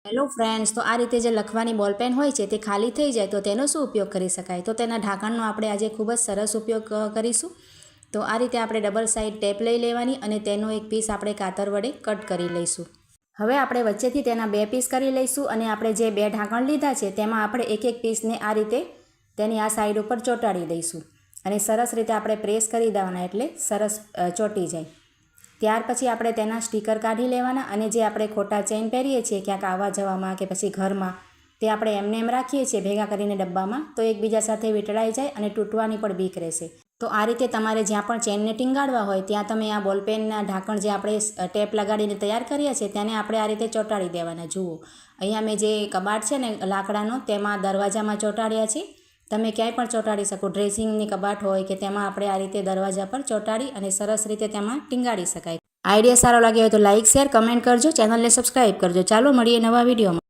Hello friends, તો આ રીતે જે લખવાની બોલપેન હોય છે તે ખાલી થઈ જાય તો તેનો શું ઉપયોગ કરી શકાય? તો તેના ઢાંકણનો આપણે આજે ખૂબ જ સરસ ઉપયોગ કરીશું. તો આ રીતે આપણે ડબલ સાઇડ ટેપ લઈ લેવાની અને તેનો એક પીસ આપણે કાતર વડે કટ કરી લઈશું. હવે આપણે વચ્ચેથી તેના 2 પીસ કરી લઈશું અને આપણે જે 2 ઢાંકણ લીધા છે તેમાં આપણે એક પીસને આ રીતે તેની આ સાઈડ ઉપર ચોંટાડી દઈશું અને સરસ રીતે આપણે પ્રેસ કરી દેવાના એટલે સરસ ચોંટી જાય. ત્યાર પછી આપણે તેના સ્ટીકર કાઢી લેવાના અને જે આપણે ખોટા ચેન પહેરીએ છીએ ક્યાંક આવવા જવામાં કે પછી ઘરમાં, તે આપણે એમ રાખીએ છીએ ભેગા કરીને ડબ્બામાં, તો એકબીજા સાથે વીંટળાઈ જાય અને તૂટવાની પણ બીક રહેશે. તો આ રીતે તમારે જ્યાં પણ ચેનને ટીંગાડવા હોય ત્યાં તમે આ બોલપેનના ઢાંકણ જે આપણે ટેપ લગાડીને તૈયાર કરીએ છીએ તેને આપણે આ રીતે ચોંટાડી દેવાના. જુઓ, અહીંયા મેં જે કબાટ છે ને લાકડાનો તેમાં દરવાજામાં ચોંટાડ્યા છે. તમે ક્યાંય પણ ચોંટાડી શકો, ડ્રેસિંગની કબાટ હોય કે તેમાં આપણે આ રીતે દરવાજા પર ચોંટાડી અને સરસ રીતે તેમાં ટીંગાડી શકાય. આઈડિયા સારો લાગ્યો હોય તો લાઇક, શેર, કમેન્ટ કરજો, ચેનલને સબસ્ક્રાઈબ કરજો. ચાલો મળીએ નવા વિડીયોમાં.